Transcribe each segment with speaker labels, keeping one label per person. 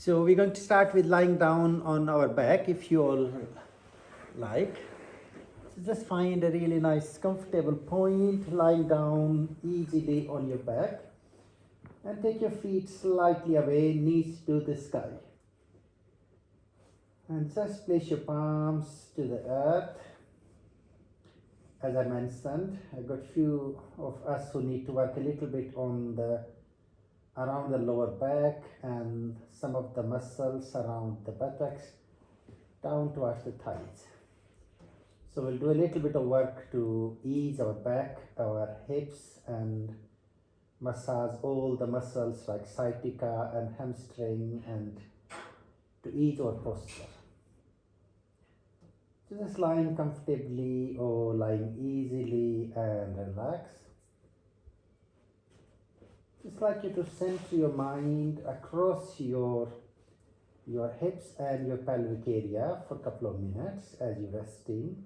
Speaker 1: So we're going to start with lying down on our back if you all like. So just find a really nice comfortable point, lying down easily on your back and take your feet slightly away, knees to the sky. And just place your palms to the earth. As I mentioned, I've got few of us who need to work a little bit on the around the lower back and some of the muscles around the buttocks down towards the thighs. So we'll do a little bit of work to ease our back, our hips, and massage all the muscles like sciatica and hamstring, and to ease our posture. So just lying comfortably or lying easily and relax. Just like you to center your mind across your hips and your pelvic area for a couple of minutes as you resting.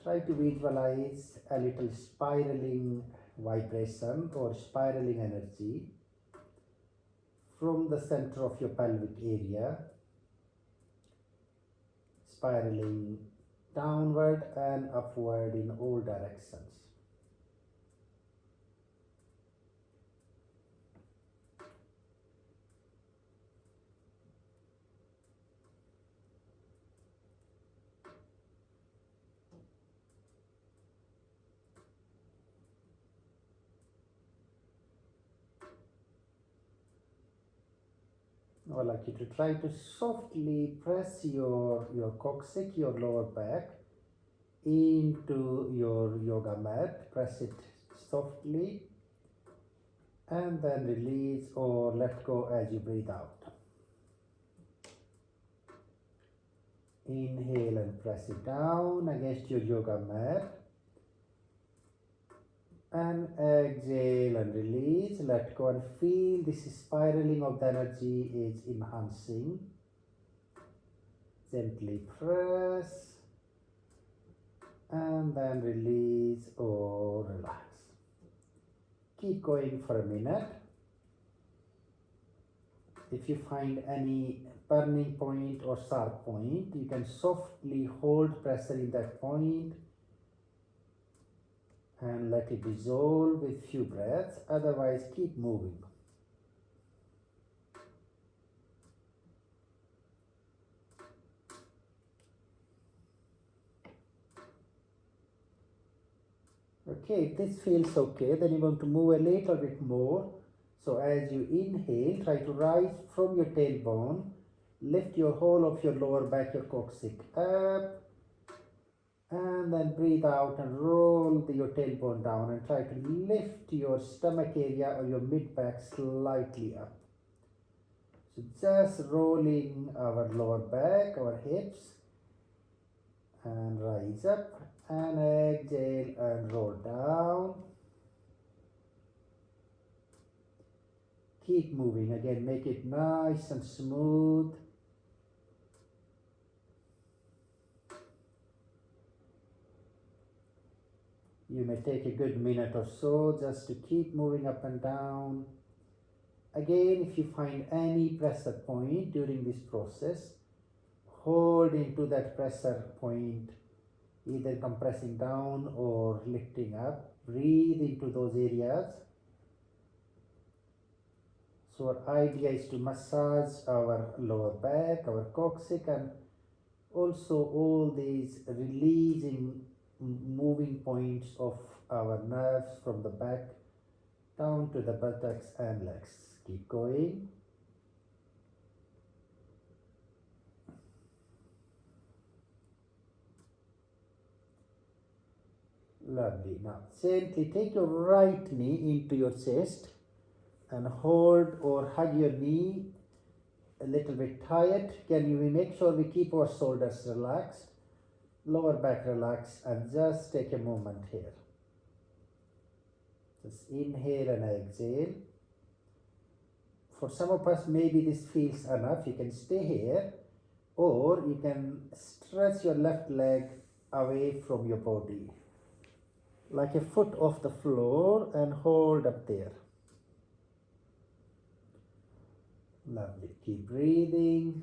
Speaker 1: Try to visualize a little spiraling vibration or spiraling energy from the center of your pelvic area, spiraling downward and upward in all directions. Now I'd like you to try to softly press your coccyx, your lower back, into your yoga mat. Press it softly and then release or let go as you breathe out. Inhale and press it down against your yoga mat. And exhale and release, let go and feel this spiraling of the energy is enhancing. Gently press and then release or relax. Keep going for a minute. If you find any burning point or sharp point, you can softly hold pressure in that point and let it dissolve with few breaths, otherwise keep moving. Okay, if this feels okay, then you're going to move a little bit more. So as you inhale, try to rise from your tailbone, lift your whole of your lower back, your coccyx up, and then breathe out and roll your tailbone down and try to lift your stomach area or your mid-back slightly up. So just rolling our lower back, our hips, and rise up and exhale and roll down. Keep moving again, make it nice and smooth. You may take a good minute or so just to keep moving up and down. Again, if you find any pressure point during this process, hold into that pressure point, either compressing down or lifting up. Breathe into those areas. So our idea is to massage our lower back, our coccyx, and also all these releasing moving points of our nerves from the back down to the buttocks and legs. Keep going. Lovely. Now gently take your right knee into your chest and hold or hug your knee a little bit tight. Can we make sure we keep our shoulders relaxed, lower back relaxed, and just take a moment here. Just inhale and exhale. For some of us, maybe this feels enough. You can stay here, or you can stretch your left leg away from your body, like a foot off the floor, and hold up there. Lovely. Keep breathing.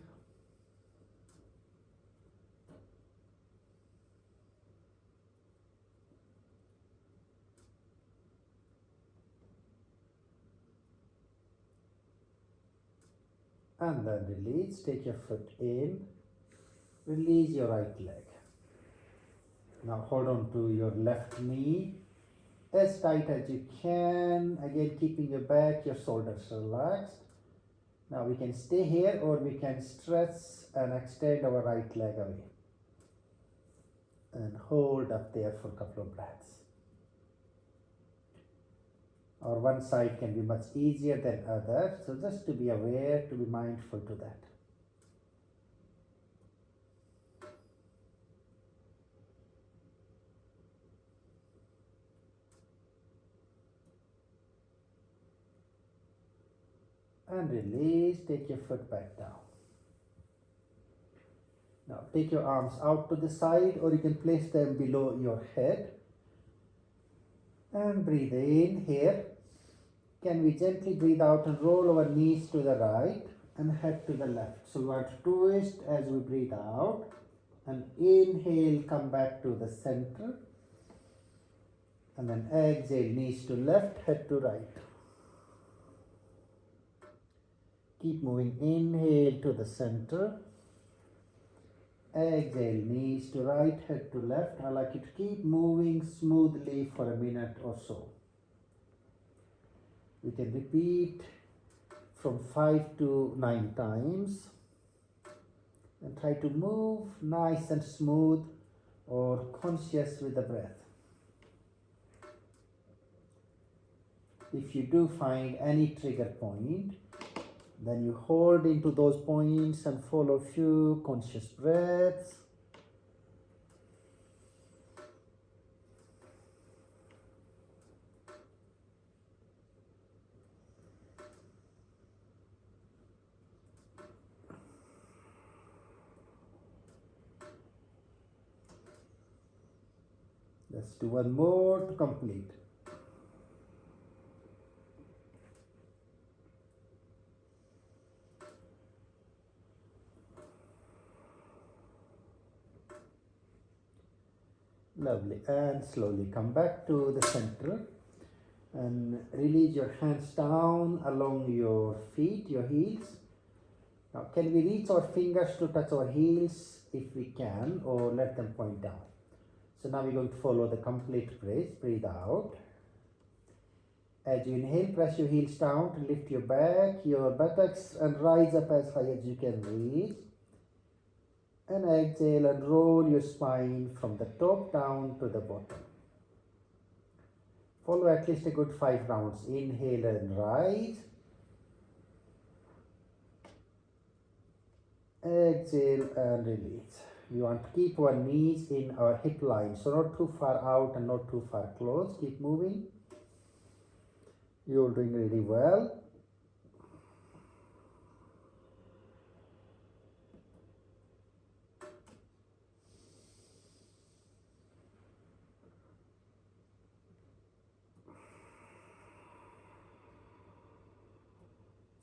Speaker 1: And then release. Take your foot in. Release your right leg. Now hold on to your left knee as tight as you can. Again, keeping your back, your shoulders relaxed. Now we can stay here, or we can stretch and extend our right leg away. And hold up there for a couple of breaths. Or one side can be much easier than other. So just to be aware, to be mindful to that. And release. Take your foot back down. Now take your arms out to the side, or you can place them below your head. And breathe in here. Can we gently breathe out and roll our knees to the right and head to the left. So we want to twist as we breathe out. And inhale, come back to the center. And then exhale, knees to left, head to right. Keep moving. Inhale to the center. Exhale, knees to right, head to left. I like you to keep moving smoothly for a minute or so. We can repeat from 5 to 9 times. And try to move nice and smooth or conscious with the breath. If you do find any trigger point, then you hold into those points and follow a few conscious breaths. Let's do one more to complete. Lovely. And slowly come back to the center and release your hands down along your feet, your heels. Now, can we reach our fingers to touch our heels if we can, or let them point down? So now we're going to follow the complete breath. Breathe out. As you inhale, press your heels down to lift your back, your buttocks, and rise up as high as you can reach. And exhale and roll your spine from the top down to the bottom. Follow at least a good 5 rounds. Inhale and rise. Exhale and release. We want to keep our knees in our hip line, so not too far out and not too far close. Keep moving. You're doing really well.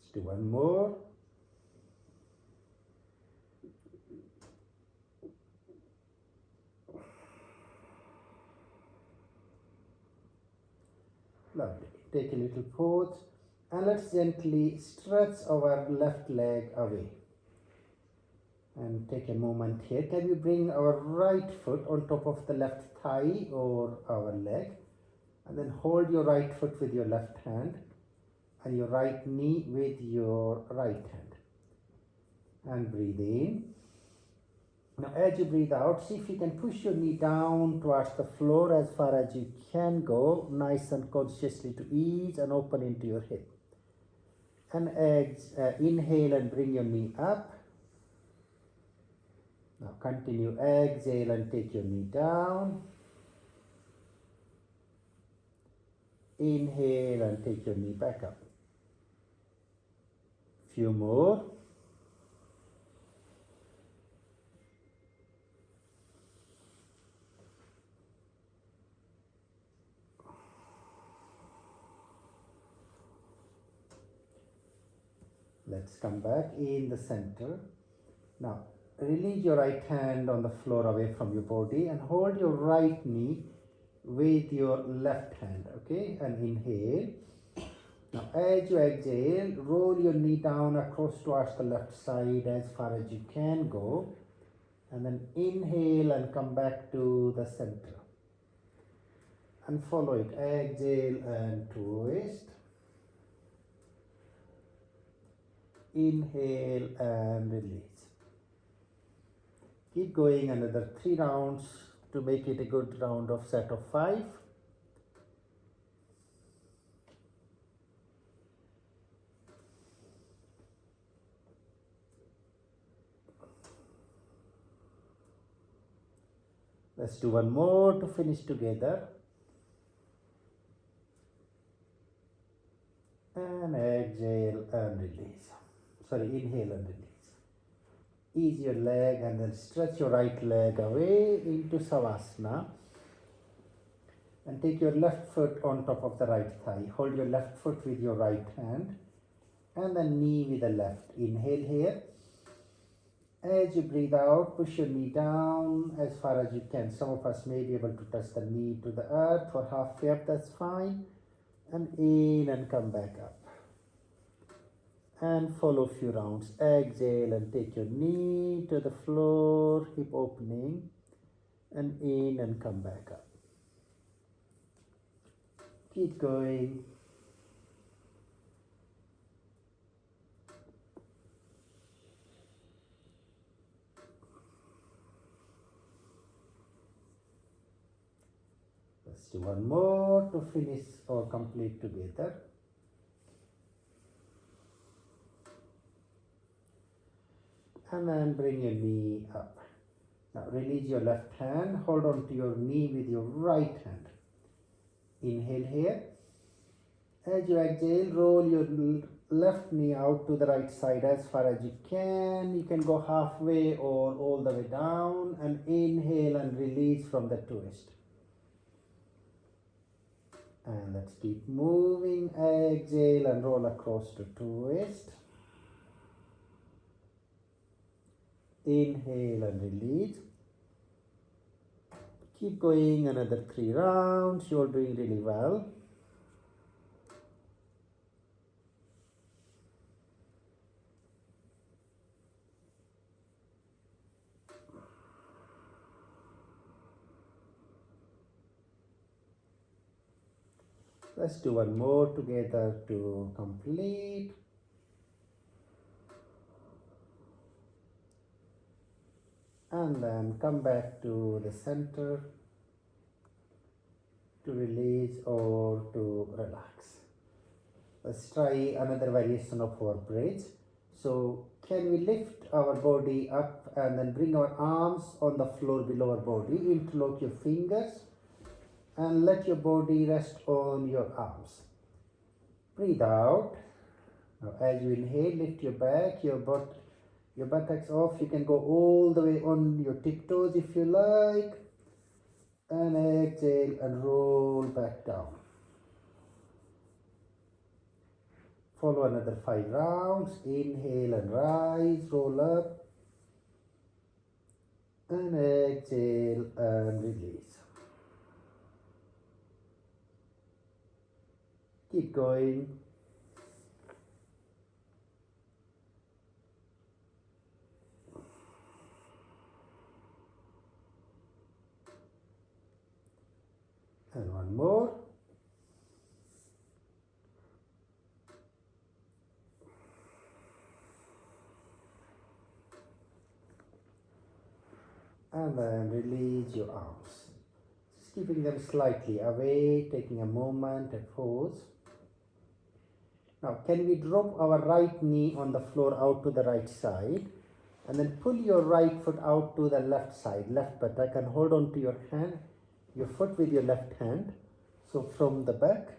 Speaker 1: Let's do one more. Lovely. Take a little pause and let's gently stretch our left leg away. And take a moment here. Can we bring our right foot on top of the left thigh or our leg? And then hold your right foot with your left hand and your right knee with your right hand. And breathe in. Now as you breathe out, see if you can push your knee down towards the floor as far as you can go, nice and consciously, to ease and open into your hip. And inhale and bring your knee up. Now continue, exhale and take your knee down. Inhale and take your knee back up. Few more. Let's come back in the center. Now, release your right hand on the floor away from your body and hold your right knee with your left hand, okay? And inhale. Now, as you exhale, roll your knee down across towards the left side as far as you can go. And then inhale and come back to the center. And follow it. Exhale and twist. Inhale and release. Keep going another 3 rounds to make it a good round of set of 5. Let's do one more to finish together. And exhale and release. Sorry, inhale and release. Ease your leg and then stretch your right leg away into Savasana. And take your left foot on top of the right thigh. Hold your left foot with your right hand. And the knee with the left. Inhale here. As you breathe out, push your knee down as far as you can. Some of us may be able to touch the knee to the earth for halfway up, that's fine. And in and come back up. And follow a few rounds. Exhale and take your knee to the floor, hip opening. And in and come back up. Keep going. Let's do one more to finish or complete together. And then bring your knee up. Now release your left hand. Hold on to your knee with your right hand. Inhale here. As you exhale, roll your left knee out to the right side as far as you can. You can go halfway or all the way down. And inhale and release from the twist. And let's keep moving. Exhale and roll across to twist. Inhale and release. Keep going another 3 rounds. You're doing really well. Let's do one more together to complete. And then come back to the center to release or to relax. Let's try another variation of our bridge. So can we lift our body up and then bring our arms on the floor below our body, interlock your fingers and let your body rest on your arms. Breathe out. Now as you inhale, lift your back, your buttocks off. You can go all the way on your tiptoes if you like. And exhale and roll back down. Follow another 5 rounds. Inhale and rise, roll up. And exhale and release. Keep going. And one more. And then release your arms. Just keeping them slightly away, taking a moment, a pause. Now, can we drop our right knee on the floor out to the right side? And then pull your right foot out to the left side, left buttock, and hold on to your hand, your foot with your left hand. So from the back,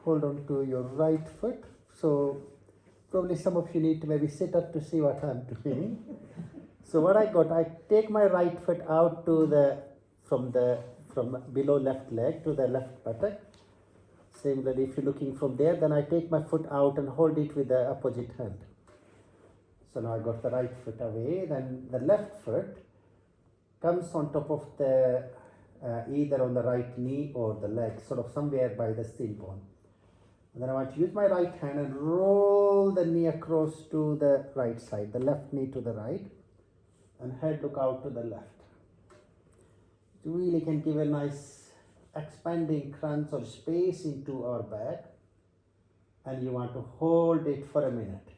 Speaker 1: hold on to your right foot. So probably some of you need to maybe sit up to see what I'm doing. So what I take my right foot out to from below left leg to the left buttock. Similarly, if you're looking from there, then I take my foot out and hold it with the opposite hand. So now I got the right foot away, then the left foot comes on top of the either on the right knee or the leg, sort of somewhere by the shin bone. And then I want to use my right hand and roll the knee across to the right side, the left knee to the right, and head look out to the left. It really can give a nice expanding crunch or space into our back, and you want to hold it for a minute.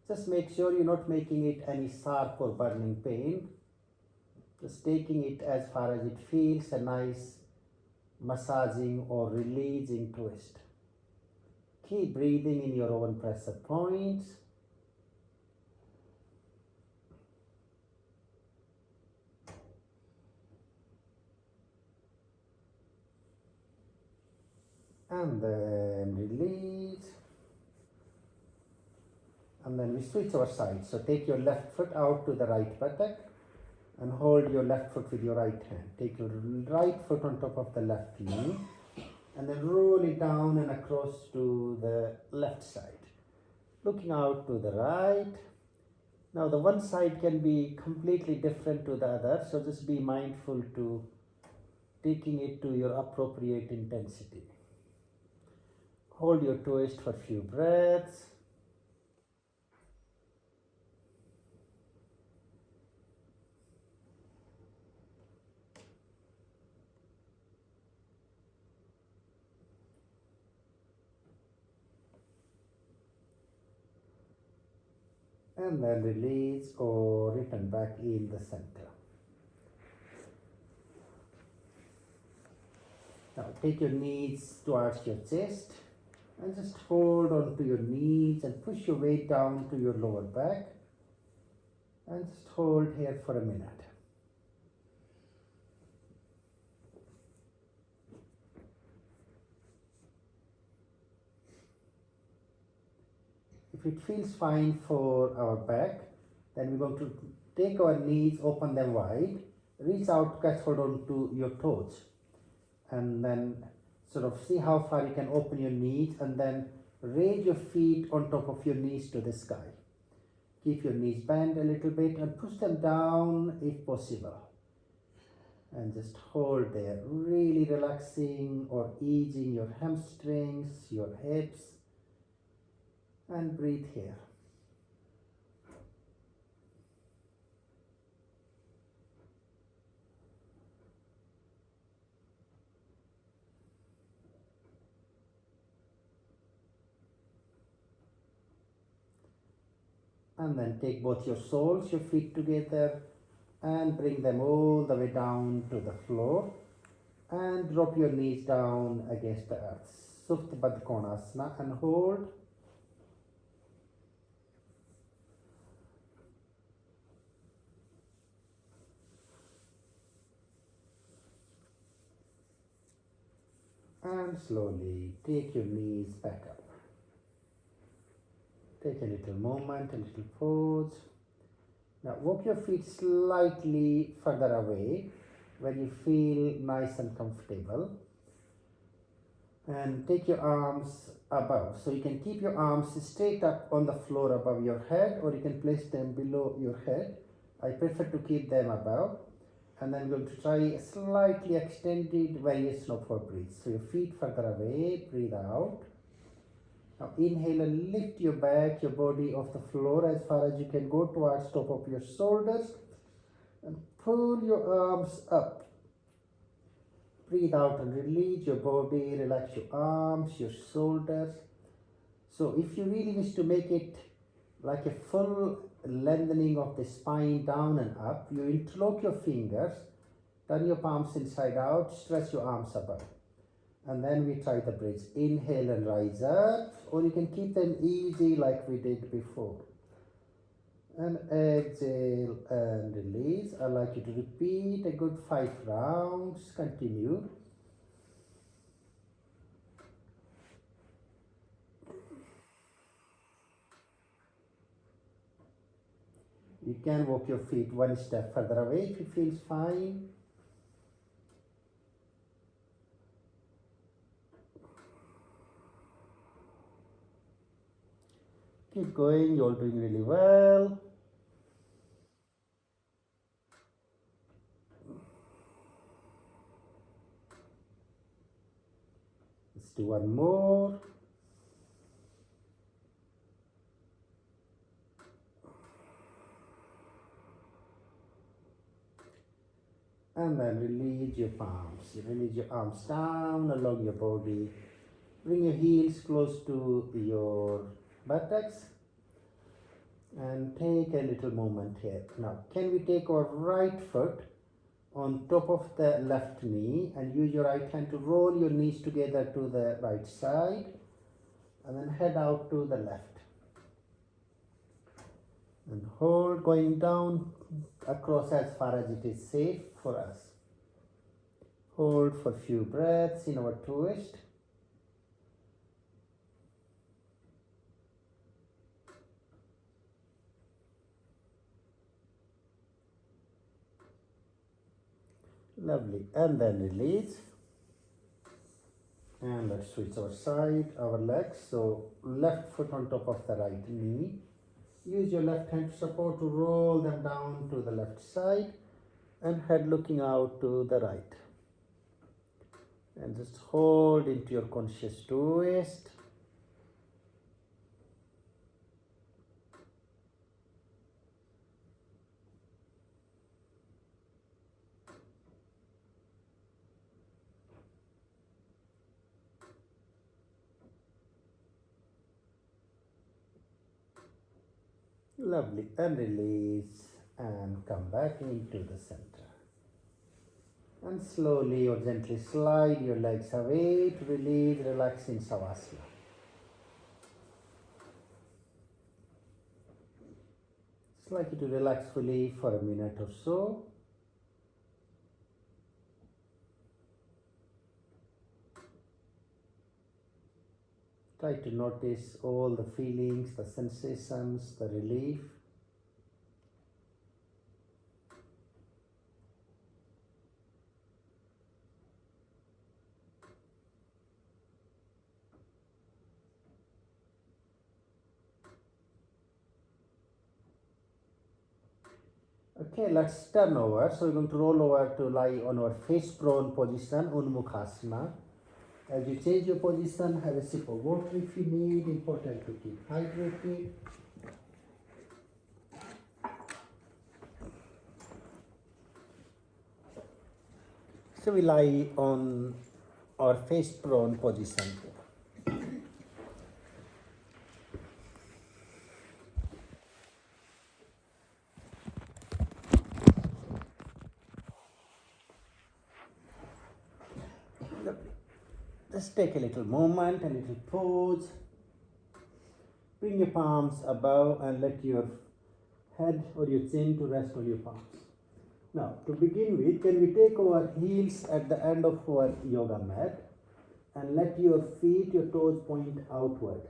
Speaker 1: Just make sure you're not making it any sharp or burning pain. Just taking it as far as it feels a nice massaging or releasing twist. Keep breathing in your own pressure points. And then release. And then we switch our sides. So take your left foot out to the right buttock and hold your left foot with your right hand. Take your right foot on top of the left knee and then roll it down and across to the left side. Looking out to the right. Now the one side can be completely different to the other, so just be mindful to taking it to your appropriate intensity. Hold your twist for a few breaths. And then release or return back in the center. Now take your knees towards your chest and just hold on to your knees and push your weight down to your lower back and just hold here for a minute. If it feels fine for our back, then we're going to take our knees, open them wide, reach out, catch hold on to your toes, and then sort of see how far you can open your knees and then raise your feet on top of your knees to the sky. Keep your knees bent a little bit and push them down if possible. And just hold there, really relaxing or easing your hamstrings, your hips, and breathe here. And then take both your soles, your feet together, and bring them all the way down to the floor. And drop your knees down against the earth. Supta Baddha Konasana and hold. And slowly take your knees back up. Take a little moment, a little pause. Now walk your feet slightly further away where you feel nice and comfortable. And take your arms above. So you can keep your arms straight up on the floor above your head, or you can place them below your head. I prefer to keep them above. And then we're going to try a slightly extended variation of our breath. So your feet further away, breathe out. Now inhale and lift your back, your body off the floor as far as you can go towards top of your shoulders. And pull your arms up. Breathe out and release your body, relax your arms, your shoulders. So if you really wish to make it like a full lengthening of the spine down and up, you interlock your fingers, turn your palms inside out, stretch your arms above. And then we try the bridge. Inhale and rise up, or you can keep them easy like we did before. And exhale and release. I'd like you to repeat a good 5 rounds. Continue. You can walk your feet one step further away if it feels fine. Keep going, you're doing really well. Let's do one more. And then release your palms. You release your arms down along your body. Bring your heels close to your buttocks. And take a little moment here. Now, can we take our right foot on top of the left knee and use your right hand to roll your knees together to the right side and then head out to the left. And hold, going down across as far as it is safe for us. Hold for a few breaths in our twist. Lovely. And then release. And let's switch our legs. So left foot on top of the right knee. Use your left hand support to roll them down to the left side and head looking out to the right. And just hold into your conscious twist. Lovely. And release and come back into the center. And slowly or gently slide your legs away to release, relax in Savasana. Just like you to relax fully for a minute or so. Try to notice all the feelings, the sensations, the relief. Okay, let's turn over. So we're going to roll over to lie on our face prone position, Unmukhasana. As you change your position, have a sip of water if you need. Important to keep hydrated. So we lie on our face prone position. Just take a little moment, a little pause. Bring your palms above and let your head or your chin to rest on your palms. Now, to begin with, can we take our heels at the end of our yoga mat and let your feet, your toes point outward.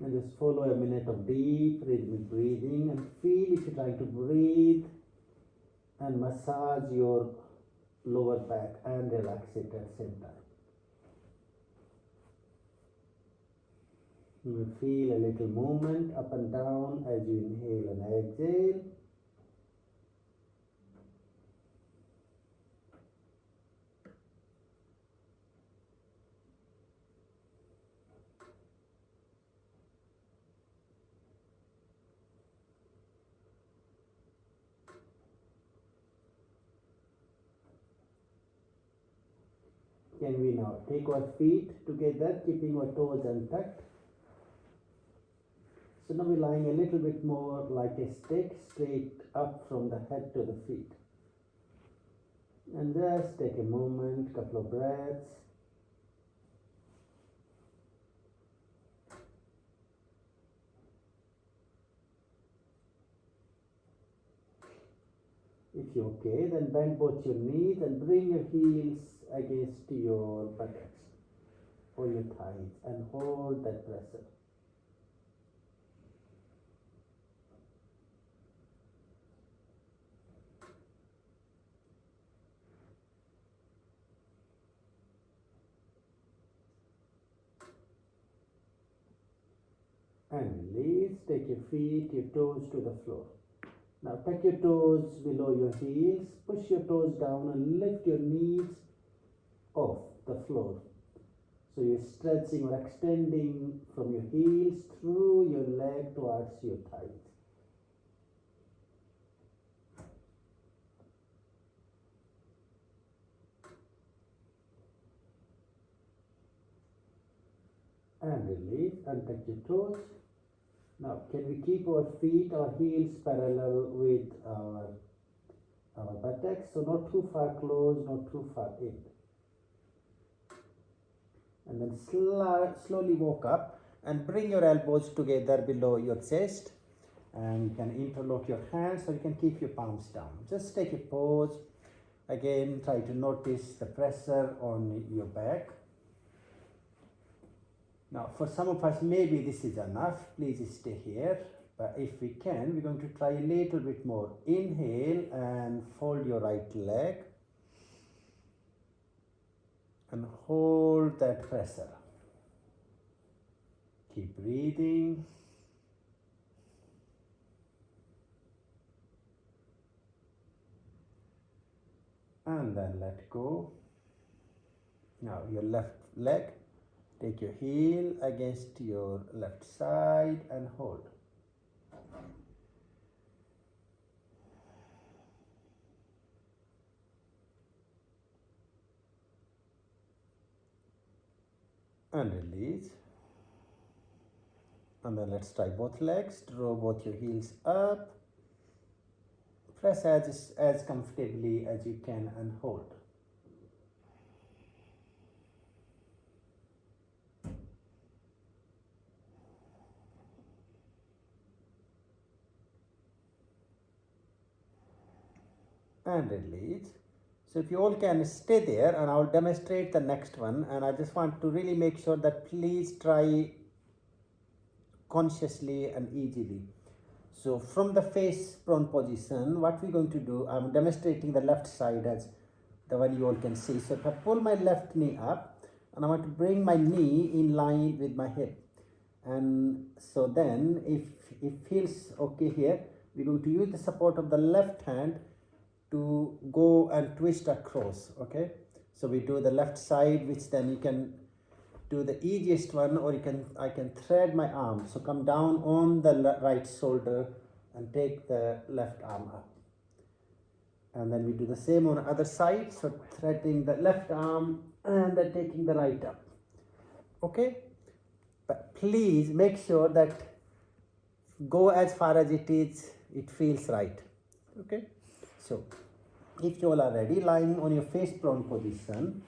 Speaker 1: And just follow a minute of deep rhythmic breathing and feel if you're trying to breathe and massage your lower back and relax it at the same time. You will feel a little movement up and down as you inhale and exhale. Can we now take our feet together, keeping our toes untucked? So now we're lying a little bit more like a stick, straight up from the head to the feet. And just take a moment, couple of breaths. If you're okay, then bend both your knees and bring your heels against your buttocks or your thighs and hold that pressure. And release. Take your feet, your toes to the floor. Now tuck your toes below your heels, push your toes down and lift your knees off the floor. So you're stretching or extending from your heels through your leg towards your thighs. And release and tuck your toes. Now, can we keep our feet or heels parallel with our buttocks? So not too far close, not too far in. And then slowly walk up and bring your elbows together below your chest. And you can interlock your hands or you can keep your palms down. Just take a pause. Again, try to notice the pressure on your back. Now, for some of us, maybe this is enough. Please stay here. But if we can, we're going to try a little bit more. Inhale and fold your right leg. And hold that pressure. Keep breathing. And then let go. Now, your left leg. Take your heel against your left side and hold. And release. And then let's try both legs. Draw both your heels up. Press as comfortably as you can and hold. And release. So if you all can stay there, and I'll demonstrate the next one, and I just want to really make sure that please try consciously and easily. So from the face prone position, what we're going to do, I'm demonstrating the left side as the one you all can see. So if I pull my left knee up and I want to bring my knee in line with my hip, and so then if it feels okay here, we're going to use the support of the left hand to go and twist across. Okay, so we do the left side, which then you can do the easiest one, or I can thread my arm. So come down on the right shoulder and take the left arm up. And then we do the same on the other side. So threading the left arm and then taking the right up. Okay, but please make sure that go as far as it feels right. Okay, so if you all are ready, lying on your face prone position,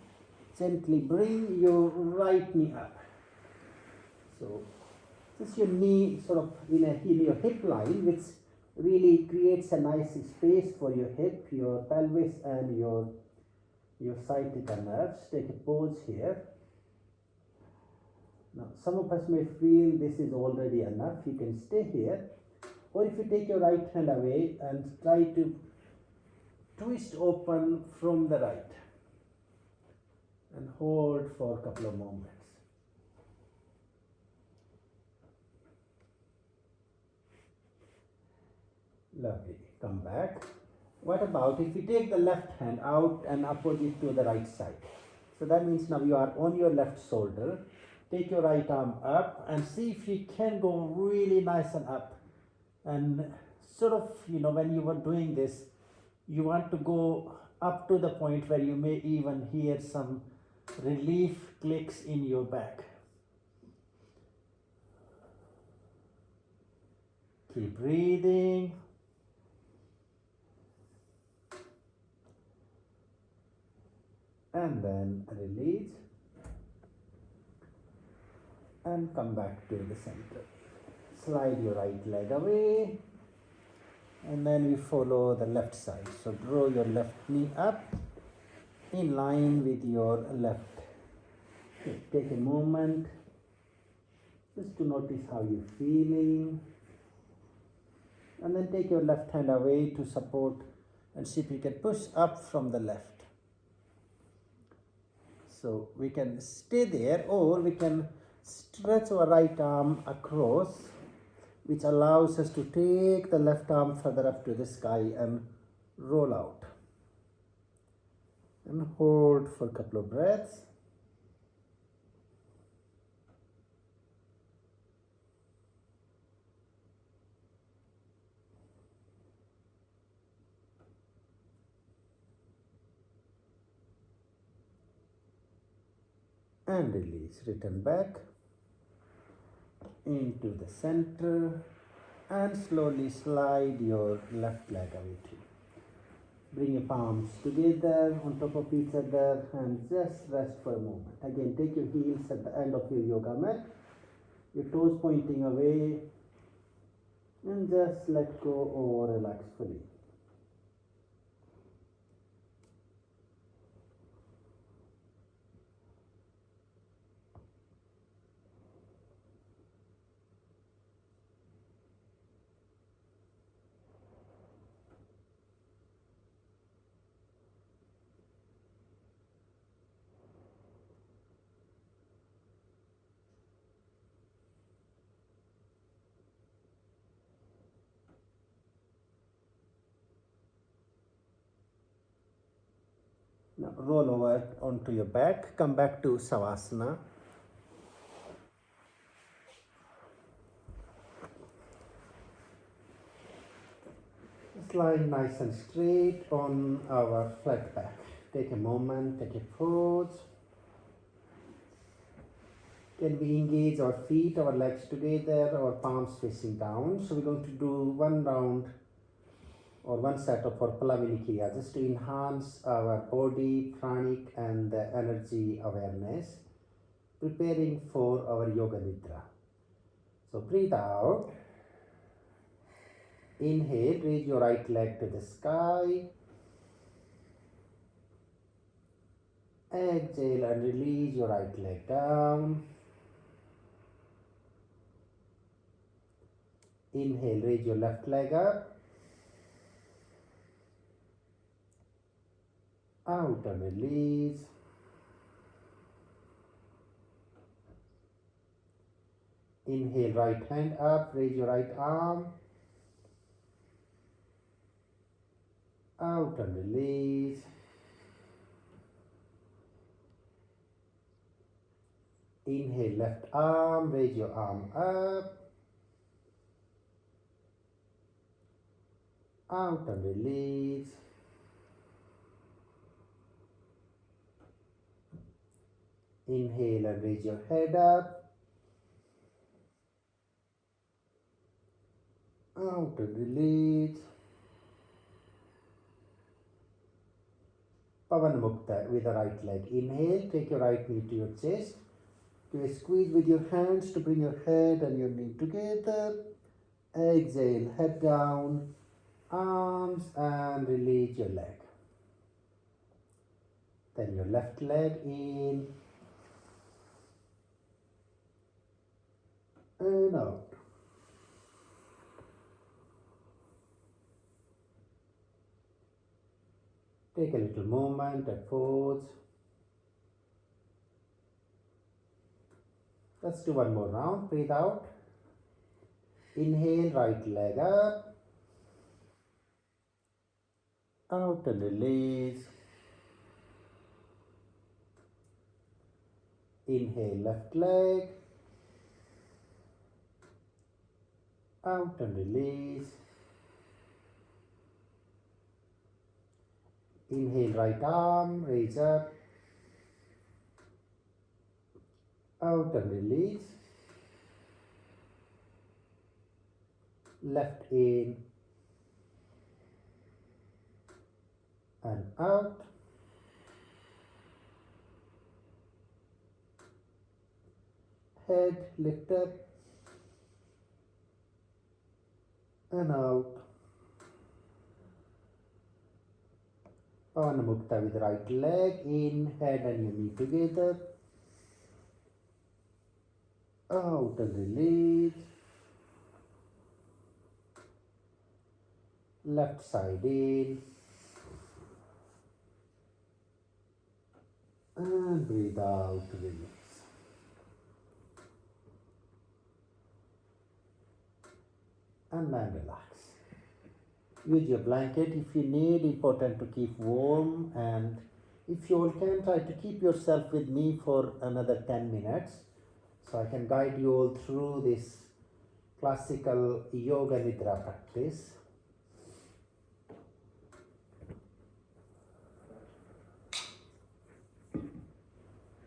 Speaker 1: gently bring your right knee up. So just your knee sort of in your hip line, which really creates a nice space for your hip, your pelvis and your sciatica nerves. Take a pause here. Now some of us may feel this is already enough. You can stay here, or if you take your right hand away and try to twist open from the right and hold for a couple of moments. Lovely. Come back. What about if we take the left hand out and opposite to the right side? So that means now you are on your left shoulder. Take your right arm up and see if you can go really nice and up. And sort of, when you were doing this, you want to go up to the point where you may even hear some relief clicks in your back. Keep breathing. And then release. And come back to the center. Slide your right leg away. And then we follow the left side. So draw your left knee up in line with your left. Okay, take a moment just to notice how you're feeling. And then take your left hand away to support and see if you can push up from the left. So we can stay there, or we can stretch our right arm across which allows us to take the left arm further up to the sky and roll out. And hold for a couple of breaths. And release. Return back into the center and slowly slide your left leg away too. Bring your palms together on top of each other and just rest for a moment. Again, take your heels at the end of your yoga mat, your toes pointing away, and just let go or relax fully. Now roll over onto your back, come back to Savasana. Just lying nice and straight on our flat back. Take a moment, take a pause. Can we engage our feet, our legs together, our palms facing down? So we're going to do one round or one set of our Palavini Kriya just to enhance our body, pranic and energy awareness, preparing for our Yoga Nidra. So breathe out. Inhale, raise your right leg to the sky. Exhale and release your right leg down. Inhale, raise your left leg up. Out and release. Inhale, right hand up, raise your right arm. Out and release. Inhale, left arm, raise your arm up. Out and release. Inhale and raise your head up. Out and release. Pavanamukta with the right leg. Inhale, take your right knee to your chest. Do a squeeze with your hands to bring your head and your knee together. Exhale, head down, arms and release your leg. Then your left leg in and out. Take a little moment, a pause. Let's do one more round. Breathe out. Inhale, right leg up. Out and release. Inhale, left leg. Out and release. Inhale, right arm, raise up. Out and release. Left in and out. Head lift up and out. Pavanamukta with the right leg in, head and your knee together. Out and release. Left side in. And breathe out, release. and then relax. Use your blanket if you need, important to keep warm, and if you all can, try to keep yourself with me for another 10 minutes so I can guide you all through this classical yoga nidra practice.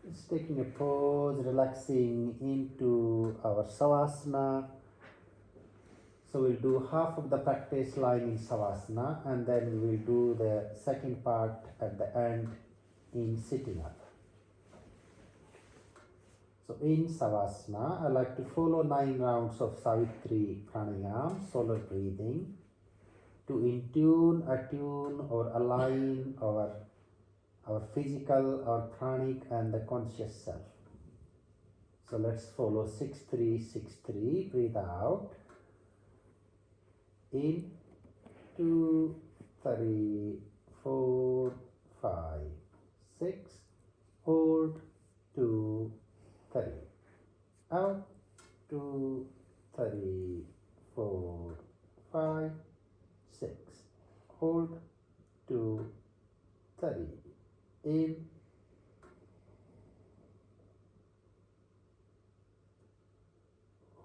Speaker 1: Just taking a pause, relaxing into our savasana. So we'll do half of the practice lying in savasana, and then we will do the second part at the end in sitting up. So in savasana, I like to follow 9 rounds of Savitri pranayama, solar breathing, to attune or align our physical, our pranic and the conscious self. So let's follow 6-3-6-3. Breathe out. In 2, 3, 4, 5, 6. Hold 2, 3. Out 2, 3, 4, 5, 6. Hold 2, 3. In.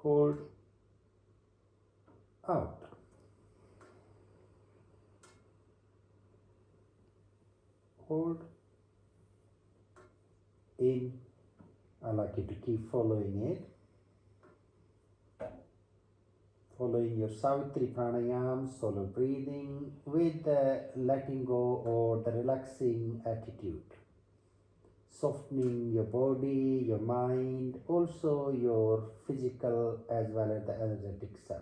Speaker 1: Hold. Out. Hold. In. I like you to keep following it. Following your Savitri pranayama, solar breathing with the letting go or the relaxing attitude. Softening your body, your mind, also your physical as well as the energetic self.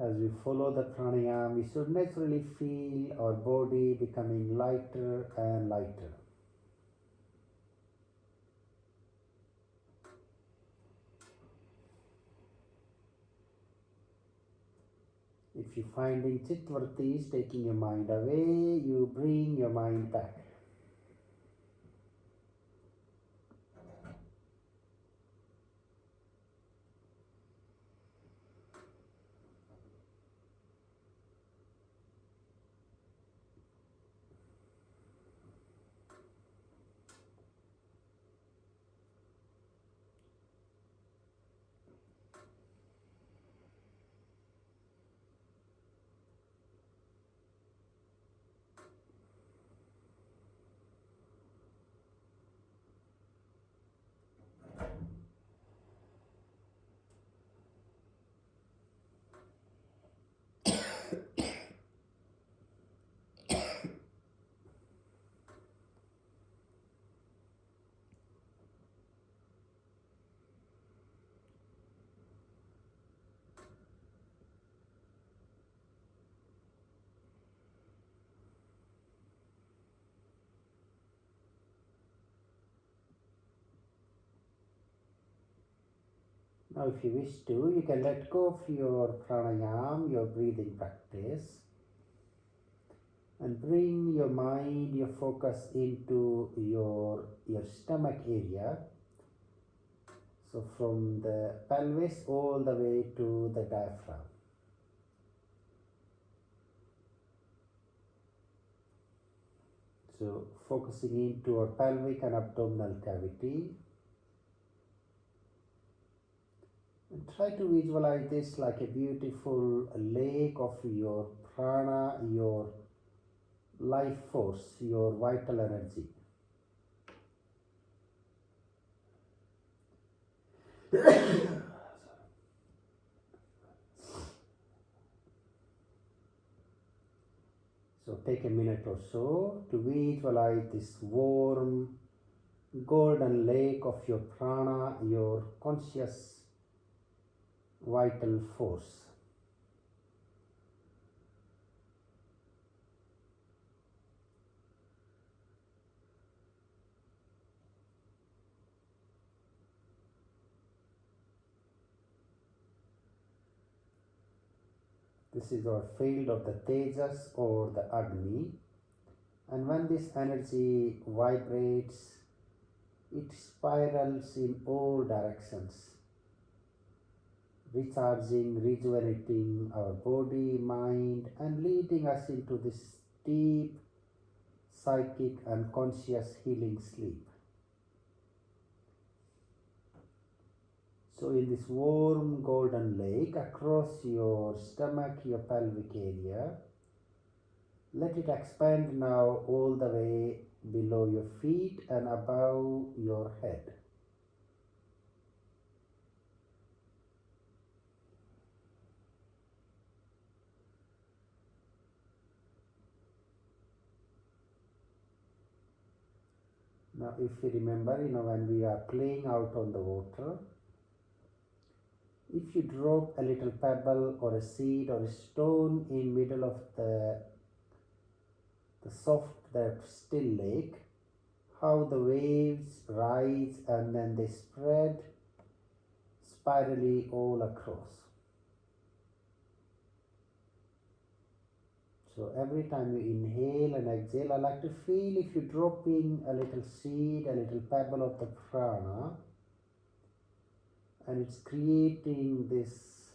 Speaker 1: As we follow the pranayama, we should naturally feel our body becoming lighter and lighter. If you finding chitvarti is taking your mind away, you bring your mind back. Now if you wish to, you can let go of your pranayama, your breathing practice, and bring your mind, your focus into your stomach area. So from the pelvis all the way to the diaphragm. So focusing into our pelvic and abdominal cavity. And try to visualize this like a beautiful lake of your prana, your life force, your vital energy. So take a minute or so to visualize this warm golden lake of your prana, your conscious vital force. This is our field of the Tejas or the Agni, and when this energy vibrates, it spirals in all directions, recharging, rejuvenating our body, mind, and leading us into this deep psychic and conscious healing sleep. So in this warm golden lake across your stomach, your pelvic area, let it expand now all the way below your feet and above your head. Now if you remember, when we are playing out on the water, if you drop a little pebble or a seed or a stone in middle of the soft, that still lake, how the waves rise and then they spread spirally all across. So every time you inhale and exhale, I like to feel if you drop in a little seed, a little pebble of the prana, and it's creating this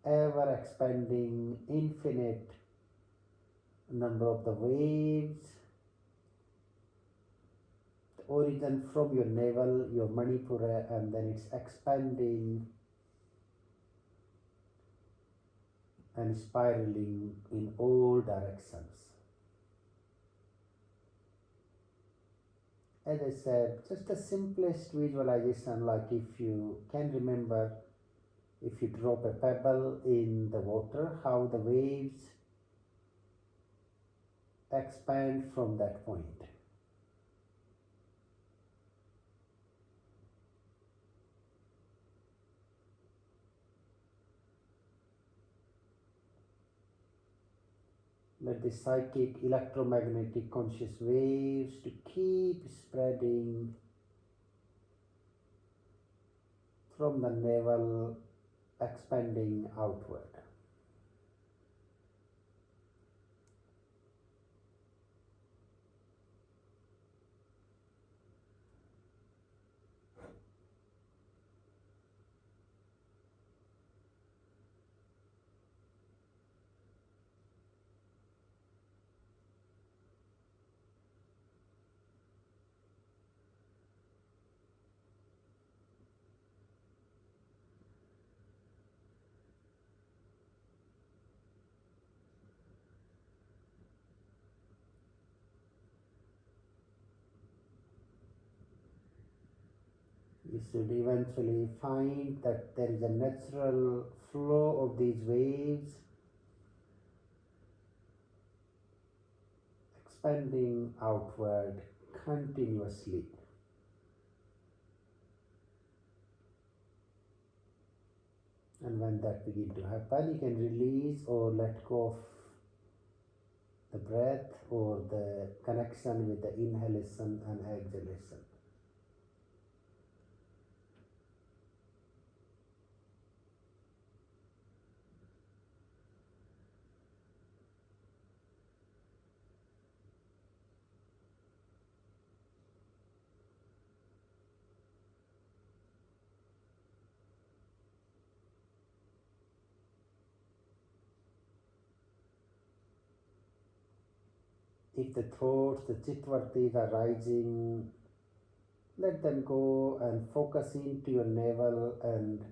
Speaker 1: ever expanding infinite number of the waves, the origin from your navel, your Manipura, and then it's expanding and spiraling in all directions. As I said, just the simplest visualization, like if you can remember, if you drop a pebble in the water, how the waves expand from that point. Let the psychic electromagnetic conscious waves to keep spreading from the navel, expanding outward. You should eventually find that there is a natural flow of these waves expanding outward continuously. And when that begins to happen, you can release or let go of the breath or the connection with the inhalation and exhalation. If the thoughts, the chitvartis are rising, let them go and focus into your navel and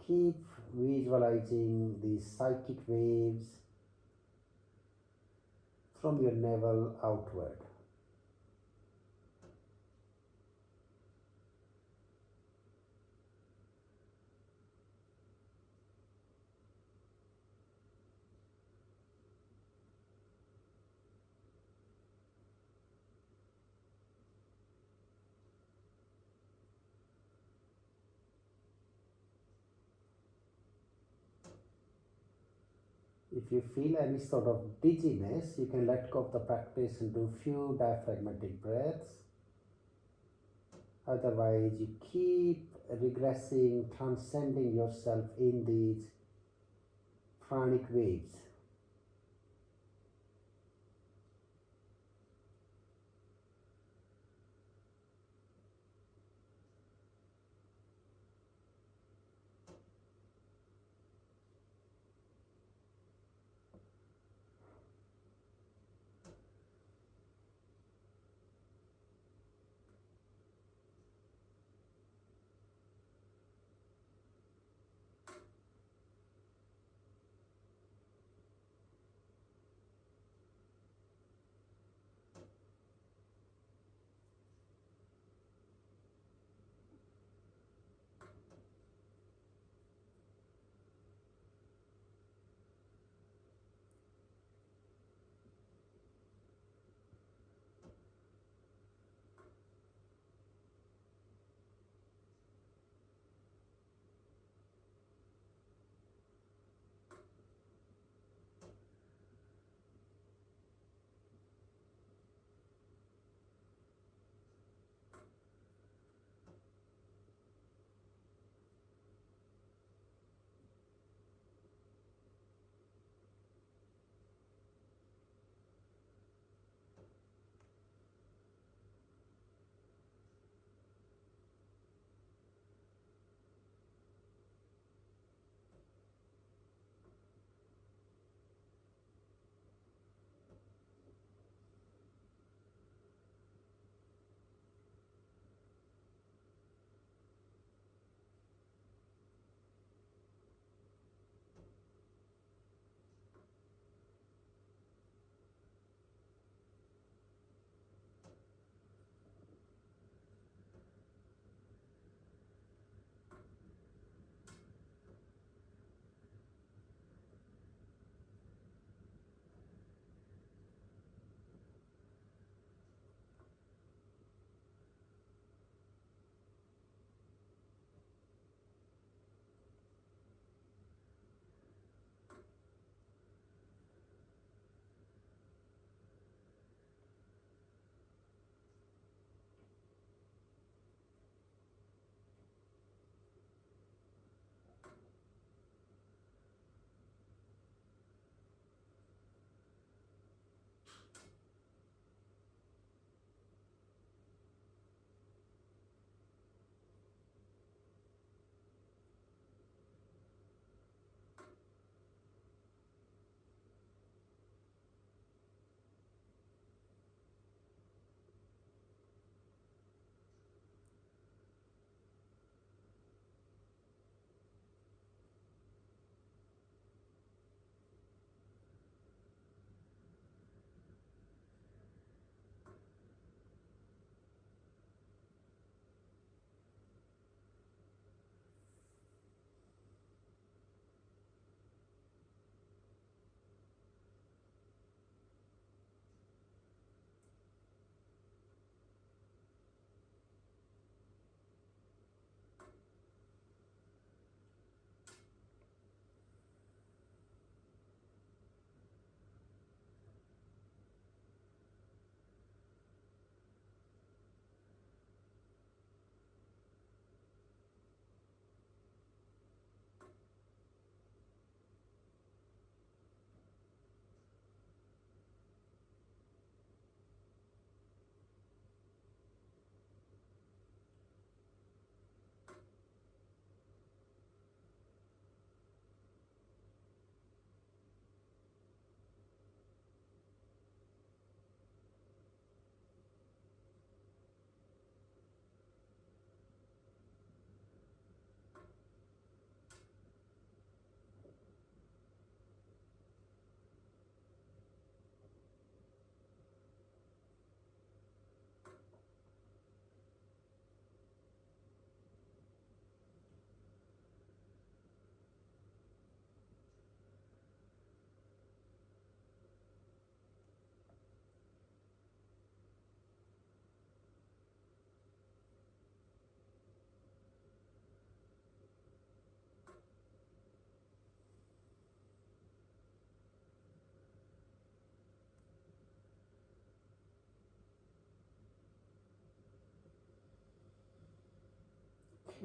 Speaker 1: keep visualizing these psychic waves from your navel outward. If you feel any sort of dizziness, you can let go of the practice and do few diaphragmatic breaths. Otherwise, you keep regressing, transcending yourself in these pranic waves.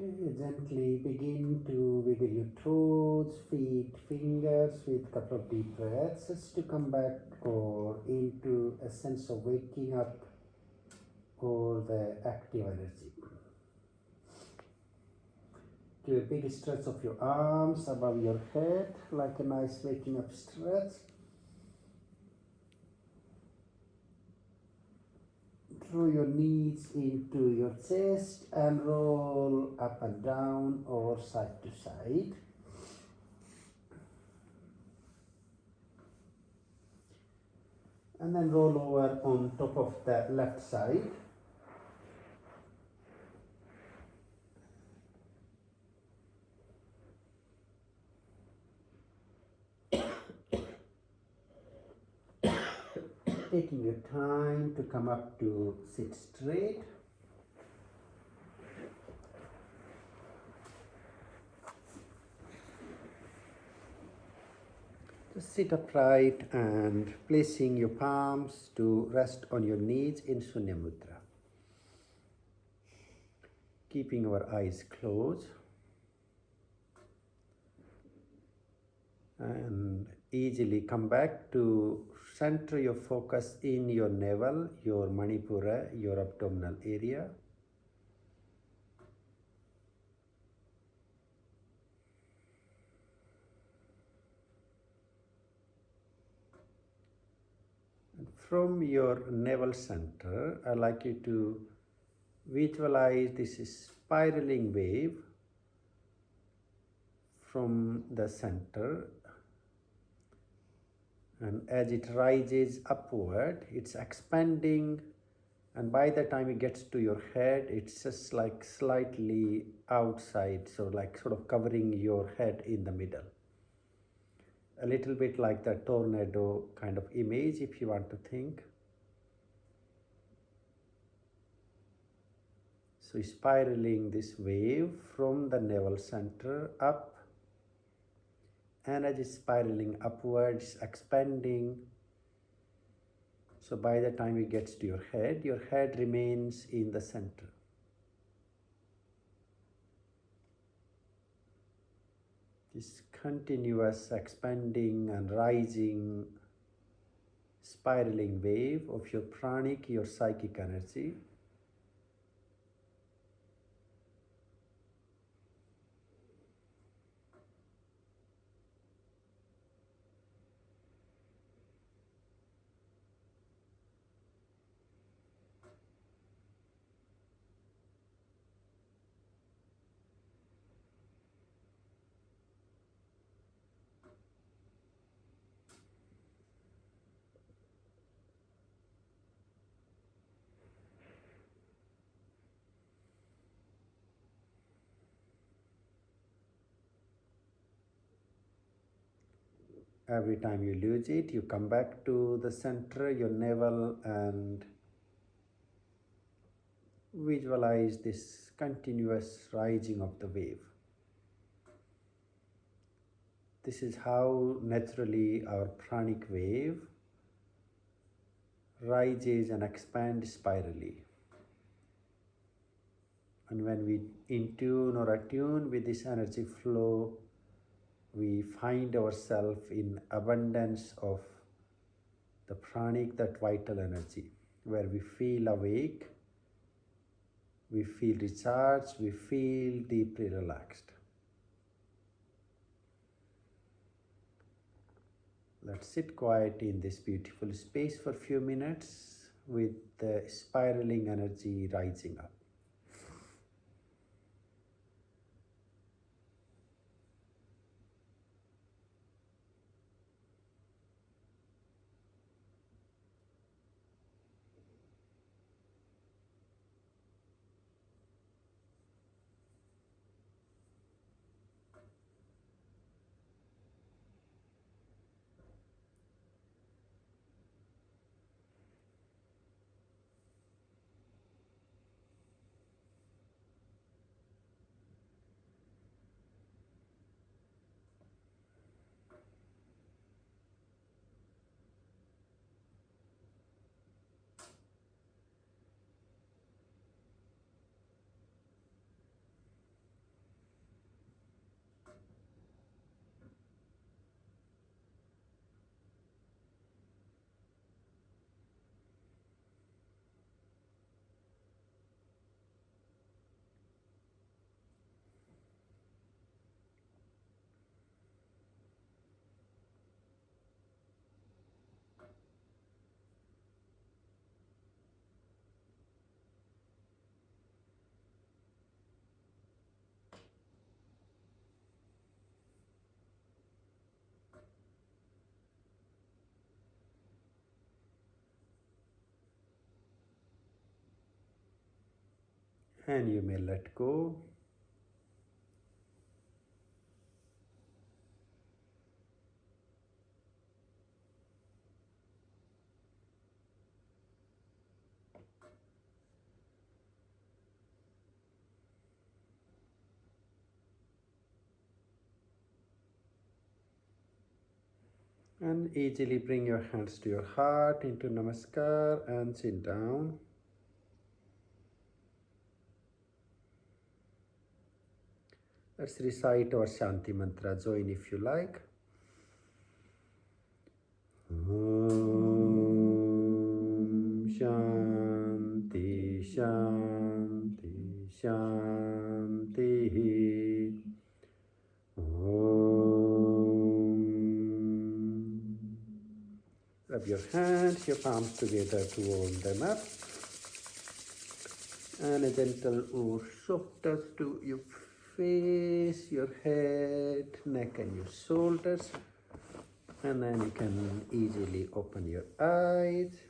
Speaker 1: Okay, gently begin to wiggle your toes, feet, fingers with a couple of deep breaths just to come back or into a sense of waking up or the active energy. Do a big stretch of your arms above your head, like a nice waking up stretch. Draw your knees into your chest and roll up and down or side to side. And then roll over on top of the left side. Taking your time to come up to sit straight. Just sit upright and placing your palms to rest on your knees in Shunya Mudra. Keeping our eyes closed. And easily come back to center your focus in your navel, your Manipura, your abdominal area. And from your navel center, I'd like you to visualize this spiraling wave from the center, and as it rises upward, it's expanding, and by the time it gets to your head, it's just like slightly outside, so like sort of covering your head in the middle. A little bit like the tornado kind of image, if you want to think. So spiraling this wave from the navel center up, and as it's spiraling upwards, expanding. So by the time it gets to your head remains in the center. This continuous expanding and rising, spiraling wave of your pranic, your psychic energy. Every time you lose it, you come back to the center, your navel, and visualize this continuous rising of the wave. This is how naturally our pranic wave rises and expands spirally. And when we in tune or attune with this energy flow, we find ourselves in abundance of the pranic, that vital energy, where we feel awake, we feel recharged, we feel deeply relaxed. Let's sit quiet in this beautiful space for a few minutes with the spiraling energy rising up. and you may let go. And easily bring your hands to your heart into Namaskar and sit down. Let's recite our Shanti mantra. Join if you like. Om Shanti Shanti Shanti. Om. Rub your hands, your palms together to warm them up. And a gentle soft touch to your face, your head, neck and your shoulders. And then you can easily open your eyes.